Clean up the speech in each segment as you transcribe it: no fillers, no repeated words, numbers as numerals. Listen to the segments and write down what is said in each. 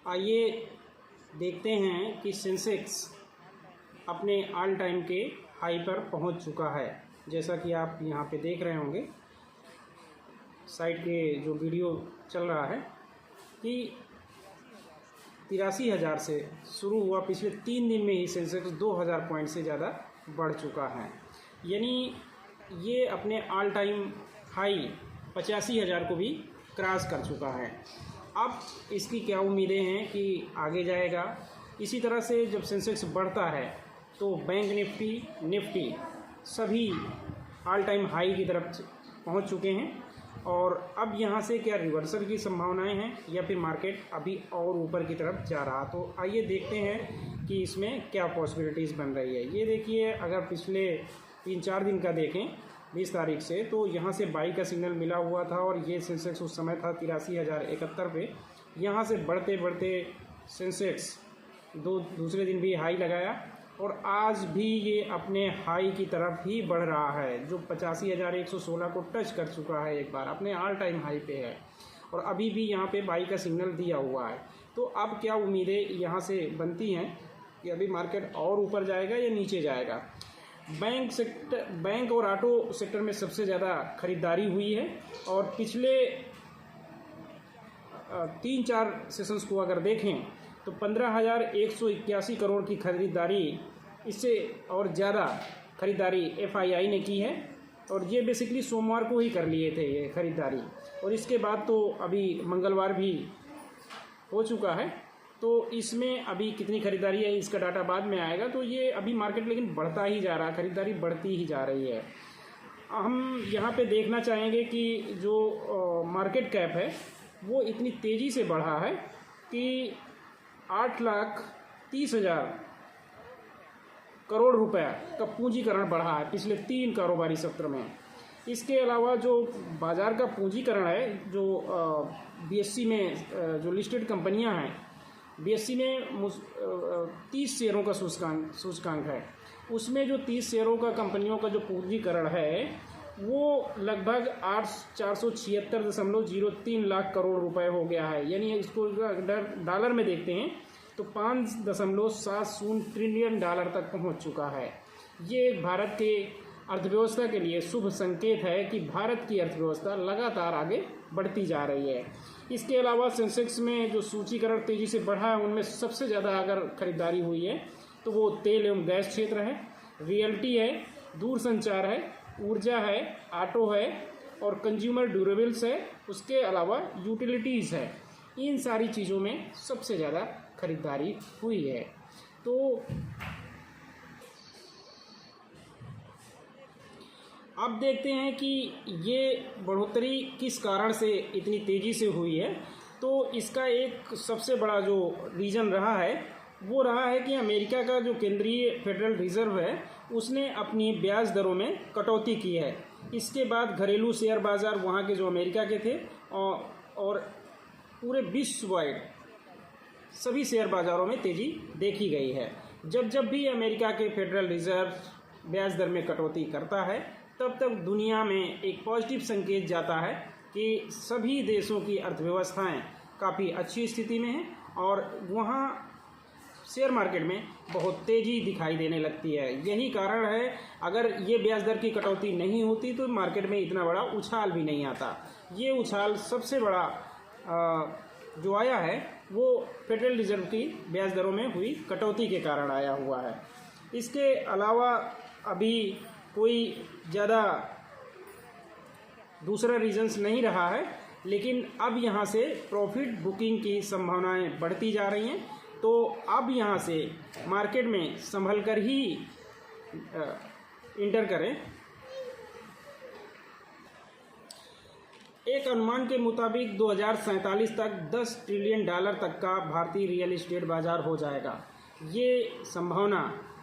आइए देखते हैं कि सेंसेक्स अपने ऑल टाइम के हाई पर पहुंच चुका है। जैसा कि आप यहाँ पे देख रहे होंगे, साइड के जो वीडियो चल रहा है कि 83,000 से शुरू हुआ, पिछले 3 दिन में ही सेंसेक्स 2,000 पॉइंट से ज़्यादा बढ़ चुका है। यानी ये अपने ऑल टाइम हाई 85,000 को भी क्रॉस कर चुका है। अब इसकी क्या उम्मीदें हैं कि आगे जाएगा। इसी तरह से जब सेंसेक्स बढ़ता है तो बैंक निफ्टी सभी ऑल टाइम हाई की तरफ पहुंच चुके हैं। और अब यहाँ से क्या रिवर्सल की संभावनाएं हैं या फिर मार्केट अभी और ऊपर की तरफ जा रहा। तो आइए देखते हैं कि इसमें क्या पॉसिबिलिटीज़ बन रही है। ये देखिए, अगर पिछले 3-4 दिन का देखें 20 तारीख से, तो यहाँ से बाई का सिग्नल मिला हुआ था और ये सेंसेक्स उस समय था 83,071 पे। यहाँ से बढ़ते बढ़ते सेंसेक्स दूसरे दिन भी हाई लगाया और आज भी ये अपने हाई की तरफ ही बढ़ रहा है, जो 85,116 को टच कर चुका है, एक बार अपने ऑल टाइम हाई पे है और अभी भी यहाँ पे बाई का सिग्नल दिया हुआ है। तो अब क्या उम्मीदें यहाँ से बनती हैं कि अभी मार्केट और ऊपर जाएगा या नीचे जाएगा। बैंक और ऑटो सेक्टर में सबसे ज़्यादा खरीदारी हुई है और पिछले 3-4 सेशंस को अगर देखें तो 15,181 करोड़ की खरीदारी, इससे और ज़्यादा खरीदारी FII ने की है और ये बेसिकली सोमवार को ही कर लिए थे ये खरीदारी। और इसके बाद तो अभी मंगलवार भी हो चुका है, तो इसमें अभी कितनी खरीदारी है इसका डाटा बाद में आएगा। तो ये अभी मार्केट लेकिन बढ़ता ही जा रहा है, खरीदारी बढ़ती ही जा रही है। हम यहाँ पे देखना चाहेंगे कि जो मार्केट कैप है वो इतनी तेज़ी से बढ़ा है कि 8,30,000 करोड़ रुपए का पूंजीकरण बढ़ा है पिछले 3 कारोबारी सत्र में। इसके अलावा जो बाज़ार का पूंजीकरण है, जो BSE में जो लिस्टेड कंपनियां हैं, BSE में 30 शेयरों का सूचकांक है। उसमें जो 30 शेयरों का कंपनियों का जो पूंजीकरण है वो लगभग 476.03 लाख करोड़ रुपए हो गया है। यानी इसको अगर डॉलर में देखते हैं तो 5.70 ट्रिलियन डॉलर तक पहुंच चुका है। ये भारत के अर्थव्यवस्था के लिए शुभ संकेत है कि भारत की अर्थव्यवस्था लगातार आगे बढ़ती जा रही है। इसके अलावा सेंसेक्स में जो सूचीकरण तेज़ी से बढ़ा है, उनमें सबसे ज़्यादा अगर खरीदारी हुई है तो वो तेल एवं गैस क्षेत्र है, रियल्टी है, दूरसंचार है, ऊर्जा है, ऑटो है और कंज्यूमर ड्यूरेबल्स है। उसके अलावा यूटिलिटीज़ है। इन सारी चीज़ों में सबसे ज़्यादा खरीदारी हुई है। तो अब देखते हैं कि ये बढ़ोतरी किस कारण से इतनी तेज़ी से हुई है। तो इसका एक सबसे बड़ा जो रीज़न रहा है वो रहा है कि अमेरिका का जो केंद्रीय फेडरल रिजर्व है उसने अपनी ब्याज दरों में कटौती की है। इसके बाद घरेलू शेयर बाज़ार वहाँ के जो अमेरिका के थे और पूरे विश्व वाइड सभी शेयर बाज़ारों में तेज़ी देखी गई है। जब भी अमेरिका के फेडरल रिजर्व ब्याज दर में कटौती करता है तब तक दुनिया में एक पॉजिटिव संकेत जाता है कि सभी देशों की अर्थव्यवस्थाएं काफ़ी अच्छी स्थिति में हैं और वहाँ शेयर मार्केट में बहुत तेज़ी दिखाई देने लगती है। यही कारण है, अगर ये ब्याज दर की कटौती नहीं होती तो मार्केट में इतना बड़ा उछाल भी नहीं आता। ये उछाल सबसे बड़ा जो आया है वो फेडरल रिजर्व की ब्याज दरों में हुई कटौती के कारण आया हुआ है। इसके अलावा अभी कोई ज़्यादा दूसरा रीजन्स नहीं रहा है, लेकिन अब यहाँ से प्रॉफिट बुकिंग की संभावनाएं बढ़ती जा रही हैं। तो अब यहाँ से मार्केट में संभल कर ही इंटर करें। एक अनुमान के मुताबिक 2047 तक 10 ट्रिलियन डॉलर तक का भारतीय रियल एस्टेट बाज़ार हो जाएगा। ये संभावना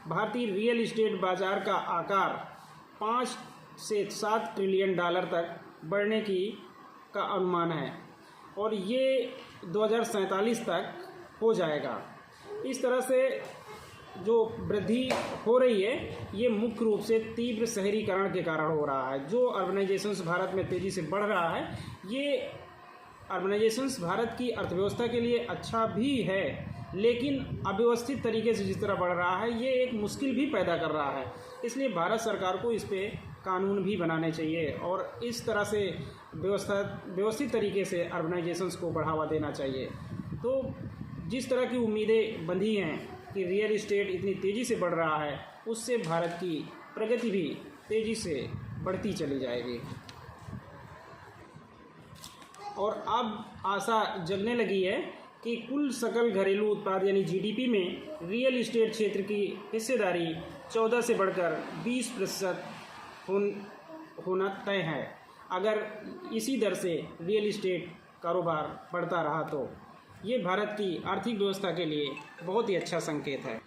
भारतीय रियल एस्टेट बाज़ार का आकार 5 से 7 ट्रिलियन डॉलर तक बढ़ने का अनुमान है और ये 2047 तक हो जाएगा। इस तरह से जो वृद्धि हो रही है ये मुख्य रूप से तीव्र शहरीकरण के कारण हो रहा है। जो अर्बनाइजेशंस भारत में तेज़ी से बढ़ रहा है ये अर्बनाइजेशन भारत की अर्थव्यवस्था के लिए अच्छा भी है, लेकिन अव्यवस्थित तरीके से जिस तरह बढ़ रहा है ये एक मुश्किल भी पैदा कर रहा है। इसलिए भारत सरकार को इस पे कानून भी बनाने चाहिए और इस तरह से व्यवस्थित तरीके से अर्बनाइजेशन को बढ़ावा देना चाहिए। तो जिस तरह की उम्मीदें बंधी हैं कि रियल इस्टेट इतनी तेज़ी से बढ़ रहा है, उससे भारत की प्रगति भी तेज़ी से बढ़ती चली जाएगी। और अब आशा जगने लगी है कि कुल सकल घरेलू उत्पाद यानी जीडीपी में रियल इस्टेट क्षेत्र की हिस्सेदारी 14 से बढ़कर 20% होना तय है। अगर इसी दर से रियल इस्टेट कारोबार बढ़ता रहा तो ये भारत की आर्थिक व्यवस्था के लिए बहुत ही अच्छा संकेत है।